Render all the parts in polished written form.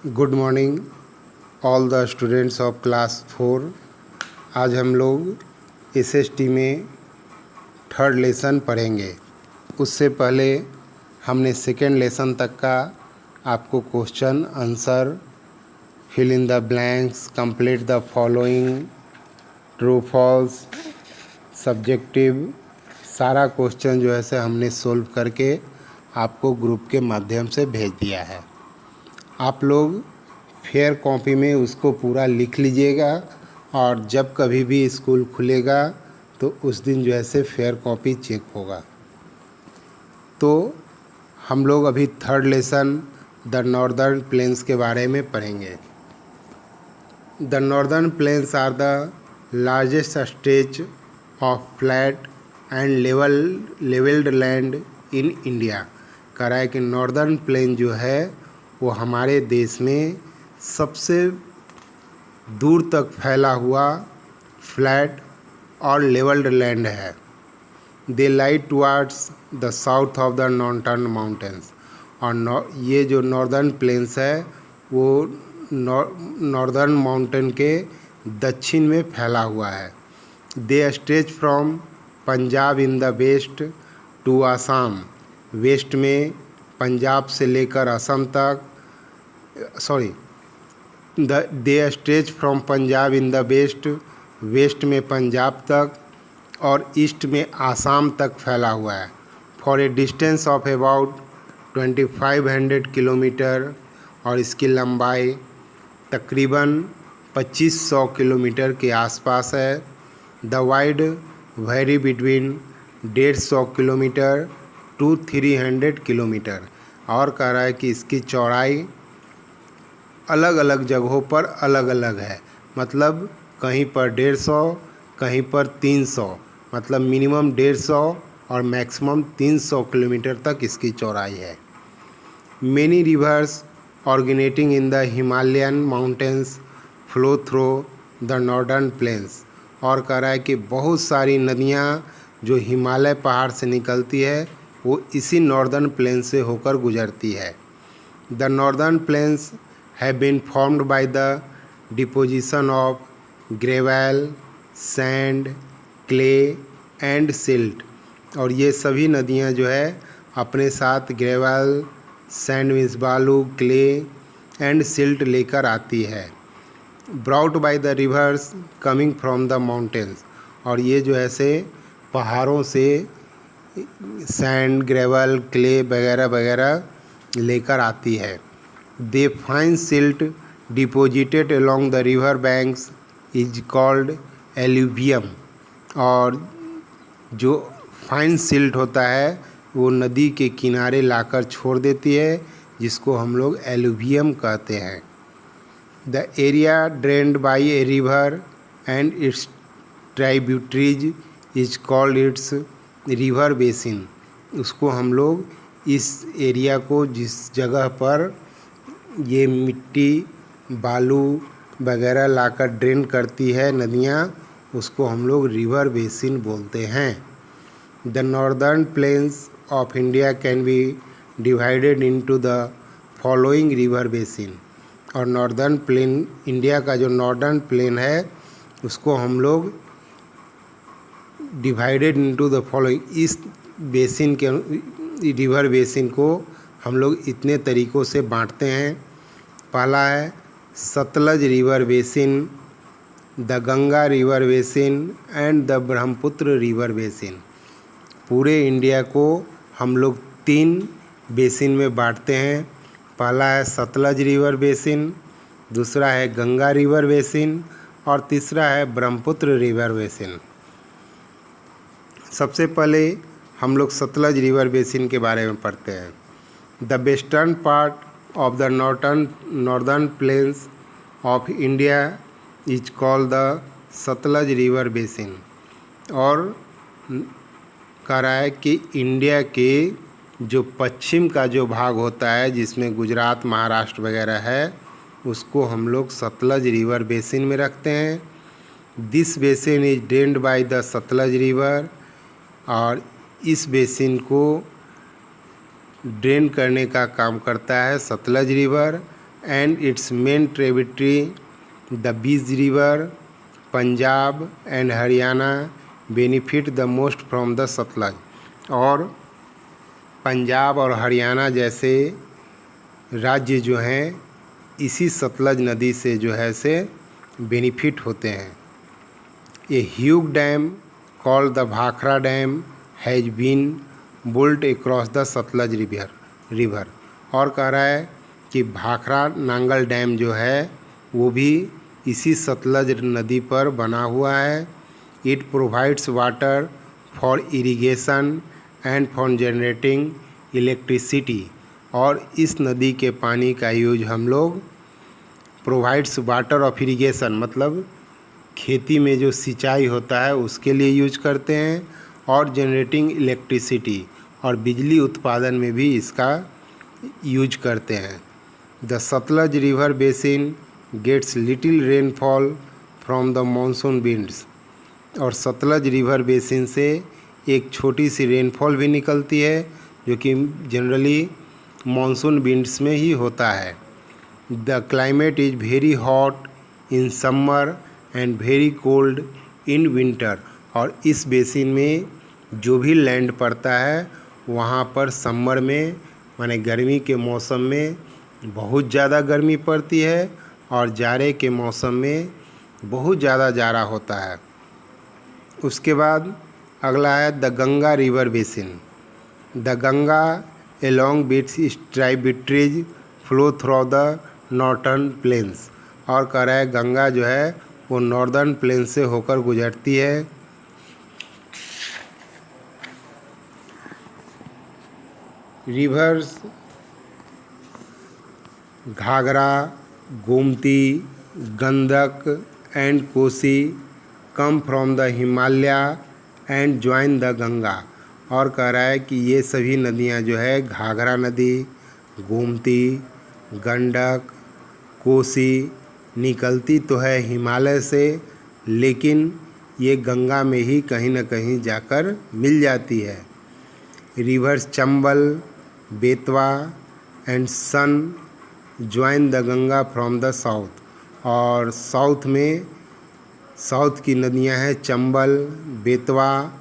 Good morning all the students of class 4। आज हम लोग एसएसटी में थर्ड लेसन पढ़ेंगे। उससे पहले हमने सेकेंड लेसन तक का आपको question answer, fill in the blanks, complete the following, true false, subjective, सारा क्वेश्चन जो है से हमने सोल्व करके आपको ग्रुप के माध्यम से भेज दिया है। आप लोग फेयर कॉपी में उसको पूरा लिख लीजिएगा और जब कभी भी स्कूल खुलेगा तो उस दिन जो है से फेयर कॉपी चेक होगा। तो हम लोग अभी third lesson the northern plains के बारे में पढ़ेंगे। The northern plains are the largest stretch of flat and levelled land in India. कह रहा है कि नॉर्दर्न प्लेन जो है वो हमारे देश में सबसे दूर तक फैला हुआ फ्लैट और लेवल्ड लैंड है। They lie towards the south of the northern mountains. और ये जो नॉर्दर्न प्लेन्स है वो नॉर्दर्न माउंटेन के दक्षिण में फैला हुआ है। They stretch from Punjab in the west to Assam. West में पंजाब से लेकर असम तक, they stretch from Punjab in the west, west में पंजाब तक और ईस्ट में आसाम तक फैला हुआ है। For a distance of about 2500 kilometre, और इसकी लंबाई तकरीबन 2500 किलोमीटर के आसपास है। The wide vary between 150 kilometre to 300 kilometre. और कह रहा है कि इसकी चौड़ाई अलग अलग जगहों पर अलग अलग है। मतलब कहीं पर 150, कहीं पर 300, मतलब मिनिमम 150 और मैक्सिमम 300 किलोमीटर तक इसकी चौड़ाई है। Many rivers originating in the Himalayan mountains flow through the northern plains. और कह रहा है कि बहुत सारी नदियाँ जो हिमालय पहाड़ से निकलती है वो इसी नॉर्दर्न प्लेन से होकर गुजरती है। The northern planes have been formed by the deposition of gravel, sand, clay and silt। और ये सभी नदियाँ जो है अपने साथ ग्रेवल, सैंड मीन्स बालू, क्ले एंड सिल्ट लेकर आती है। Brought by the reverse coming from the mountains. और ये जो है से पहाड़ों से सैंड, ग्रेवल, क्ले वगैरह वगैरह लेकर आती है। The fine silt deposited along the river banks is called alluvium। और जो फाइन सिल्ट होता है वो नदी के किनारे लाकर छोड़ देती है, जिसको हम लोग एलुवियम कहते हैं। The area drained by a river and it's tributaries is called its river basin. उसको हम लोग इस एरिया को, जिस जगह पर ये मिट्टी, बालू वगैरह लाकर ड्रेन करती है नदियाँ, उसको हम लोग रिवर बेसिन बोलते हैं। The northern planes of India can be divided into the following river basin. और नॉर्दर्न प्लेन, इंडिया का जो नॉर्दर्न प्लेन है उसको हम लोग डिवाइडेड इनटू द फॉलोइंग, इस बेसिन के, रिवर बेसिन को हम लोग इतने तरीक़ों से बांटते हैं। पहला है Sutlej river basin, the Ganga river basin and the Brahmaputra river basin. पूरे इंडिया को हम लोग 3 बेसिन में बांटते हैं। पहला है सतलज रिवर बेसिन, दूसरा है गंगा रिवर बेसिन और तीसरा है ब्रह्मपुत्र रिवर बेसिन। सबसे पहले हम लोग सतलज रिवर बेसिन के बारे में पढ़ते हैं। The western part of the northern planes of India is called the Sutlej river basin. और कह रहा है कि इंडिया के जो पश्चिम का जो भाग होता है, जिसमें गुजरात, महाराष्ट्र वगैरह है, उसको हम लोग सतलज रिवर बेसिन में रखते हैं। This basin is drained by the Sutlej river. और इस बेसिन को ड्रेन करने का काम करता है Sutlej river. and its main tributary, the Beej River, Punjab and Haryana benefit the most from the Sutlej. और पंजाब और हरियाणा जैसे राज्य जो हैं इसी सतलज नदी से जो है से बेनिफिट होते हैं। A huge dam called the Bhakra dam has been built across the Sutlej river. और कह रहा है कि भाखड़ा नांगल डैम जो है वो भी इसी सतलज नदी पर बना हुआ है। It provides water for irrigation and for generating electricity. और इस नदी के पानी का यूज हम लोग प्रोवाइड्स वाटर ऑफ इरिगेशन मतलब खेती में जो सिंचाई होता है उसके लिए यूज करते हैं, और जनरेटिंग इलेक्ट्रिसिटी और बिजली उत्पादन में भी इसका यूज करते हैं। The Sutlej river basin gets little rainfall from the monsoon winds. और सतलज रिवर बेसिन से एक छोटी सी रेनफॉल भी निकलती है जो कि जनरली मानसून विंड्स में ही होता है। The climate is very hot in summer and very cold in winter. और इस बेसिन में जो भी लैंड पड़ता है वहाँ पर समर में माने गर्मी के मौसम में बहुत ज़्यादा गर्मी पड़ती है और जाड़े के मौसम में बहुत ज़्यादा जाड़ा होता है। उसके बाद अगला है the Ganga river basin. The Ganga along with its tributaries flow through the northern plains. और कह रहा है गंगा जो है वो नॉर्दर्न प्लेन से होकर गुजरती है। Rivers Ghaghara, Gomti, Gandak and Kosi come from the Himalaya and join the Ganga. और कह रहा है कि ये सभी नदियाँ जो है घाघरा नदी, गोमती, गंडक, कोसी निकलती तो है हिमालय से, लेकिन ये गंगा में ही कहीं न कहीं जाकर मिल जाती है। Rivers Chambal, Betwa and Son join the Ganga from the south. और साउथ की नदियां हैं चंबल, बेतवा,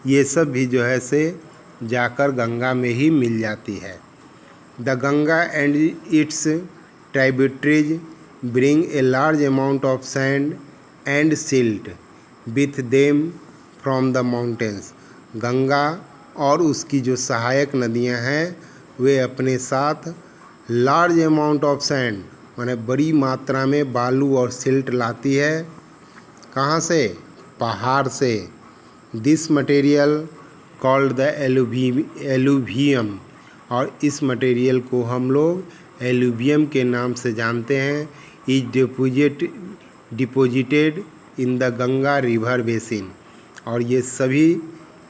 ये सब भी जो है से जाकर गंगा में ही मिल जाती है। The Ganga and it's tributaries bring a large amount of sand and silt with them from the mountains। Ganga और उसकी जो सहायक नदियां हैं वे अपने साथ लार्ज अमाउंट ऑफ सैंड माने बड़ी मात्रा में बालू और सिल्ट लाती है। कहाँ से? पहाड़ से। This material called the alluvium. और इस मटेरियल को हम लोग एलुवियम के नाम से जानते हैं। Is deposited in the Ganga river basin. और ये सभी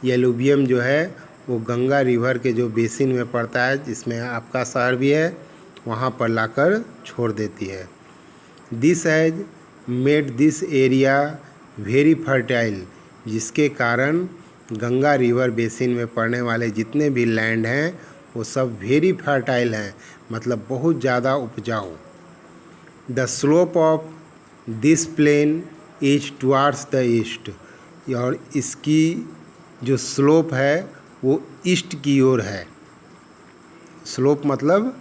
एलुवियम जो है वो गंगा रिवर के जो बेसिन में पड़ता है, जिसमें आपका शहर भी है, वहाँ पर लाकर छोड़ देती है। This has made this area very fertile. जिसके कारण गंगा रिवर बेसिन में पड़ने वाले जितने भी लैंड हैं वो सब वेरी फर्टाइल हैं, मतलब बहुत ज़्यादा उपजाऊ। The slope of this plain is towards the east. और इसकी जो स्लोप है वो ईस्ट की ओर है। स्लोप मतलब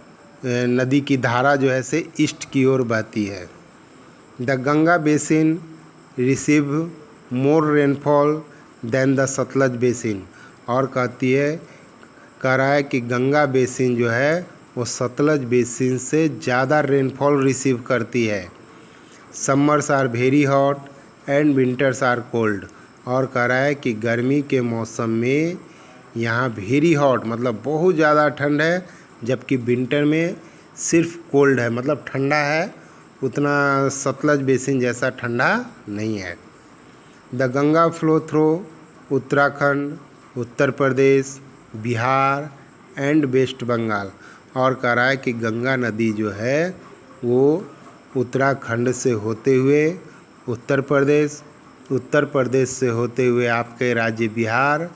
नदी की धारा जो है से ईस्ट की ओर बहती है। The Ganga basin receive more rainfall than the Sutlej basin. और कह रहा है कि गंगा बेसिन जो है वो सतलज बेसिन से ज़्यादा रेनफॉल रिसीव करती है। Summers are very hot and winters are cold. और कह रहा है कि गर्मी के मौसम में यहाँ वेरी हॉट मतलब बहुत ज़्यादा ठंड है, जबकि विंटर में सिर्फ कोल्ड है मतलब ठंडा है, उतना सतलज बेसिन जैसा ठंडा नहीं है। The Ganga flow through Uttarakhand, Uttar Pradesh, Bihar and West Bengal. और कह रहा है कि गंगा नदी जो है वो उत्तराखंड से होते हुए उत्तर प्रदेश से होते हुए आपके राज्य बिहार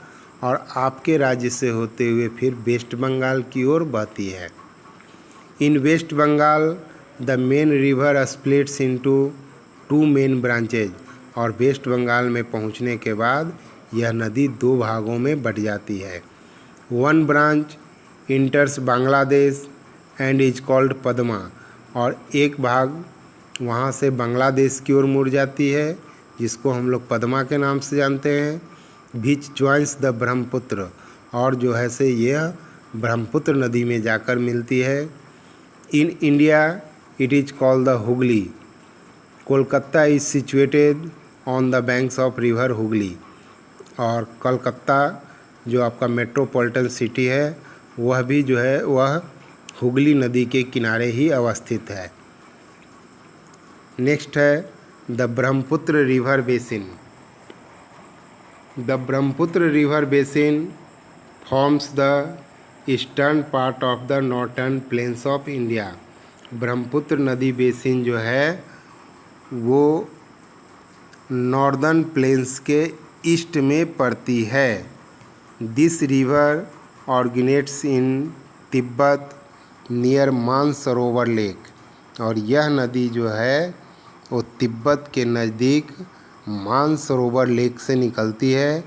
और आपके राज्य से होते हुए फिर वेस्ट बंगाल की ओर बहती है। In West Bengal the main river splits into 2 main branches. और वेस्ट बंगाल में पहुंचने के बाद यह नदी 2 भागों में बट जाती है। One branch इंटर्स Bangladesh and is called Padma. और एक भाग वहाँ से बांग्लादेश की ओर मुड़ जाती है, जिसको हम लोग पद्मा के नाम से जानते हैं। विच ज्वाइंस द ब्रह्मपुत्र। और जो है से यह ब्रह्मपुत्र नदी में जाकर मिलती है। In India it is called the Hooghly. Kolkata is situated on the banks of river Hooghly. और कलकत्ता जो आपका मेट्रोपॉलिटन सिटी है वह भी जो है वह हुगली नदी के किनारे ही अवस्थित है। नेक्स्ट है the Brahmaputra river basin. The Brahmaputra river basin forms the eastern part of the northern plains of India. Brahmaputra नदी बेसिन जो है वो नॉर्दर्न प्लेन्स के ईस्ट में पड़ती है। This river originates in Tibet near Mansarovar lake. और यह नदी जो है वो तिब्बत के नज़दीक मानसरोवर लेक से निकलती है।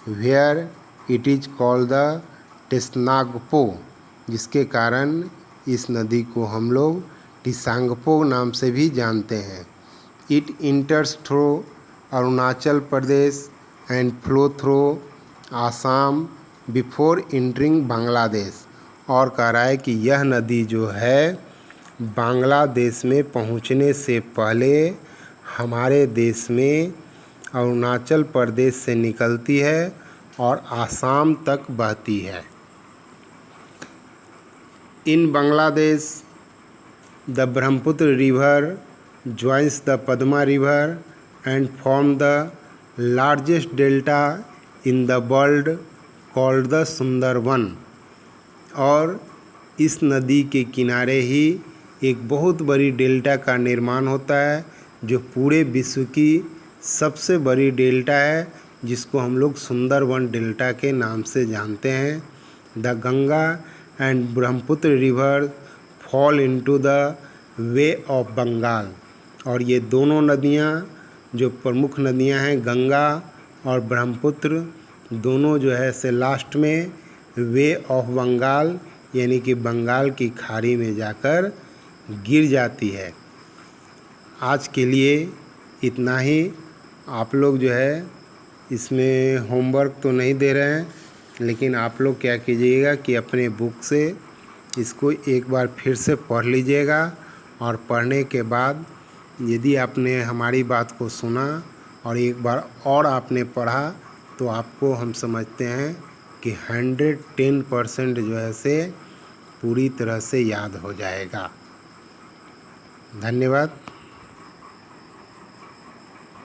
Where it is called the Tsangpo, जिसके कारण इस नदी को हम लोग टिसांगपो नाम से भी जानते हैं। It enters through Arunachal Pradesh and flow through Assam before entering Bangladesh. और कह रहा है कि यह नदी जो है बांग्लादेश में पहुंचने से पहले हमारे देश में अरुणाचल प्रदेश से निकलती है और आसाम तक बहती है। In Bangladesh the Brahmaputra river joins the Padma river and form the largest delta in the world called the Sundarban. और इस नदी के किनारे ही एक बहुत बड़ी डेल्टा का निर्माण होता है, जो पूरे विश्व की सबसे बड़ी डेल्टा है, जिसको हम लोग सुंदरवन डेल्टा के नाम से जानते हैं। The Ganga and Brahmaputra river fall into the Bay of Bengal. और ये दोनों नदियाँ जो प्रमुख नदियाँ हैं गंगा और ब्रह्मपुत्र, दोनों जो है से लास्ट में वे ऑफ बंगाल यानी कि बंगाल की खाड़ी में जाकर गिर जाती है। आज के लिए इतना ही। आप लोग जो है इसमें होमवर्क तो नहीं दे रहे हैं, लेकिन आप लोग क्या कीजिएगा कि अपने बुक से इसको एक बार फिर से पढ़ लीजिएगा। और पढ़ने के बाद यदि आपने हमारी बात को सुना और एक बार और आपने पढ़ा तो आपको हम समझते हैं कि 110% जो है से पूरी तरह से याद हो जाएगा। धन्यवाद।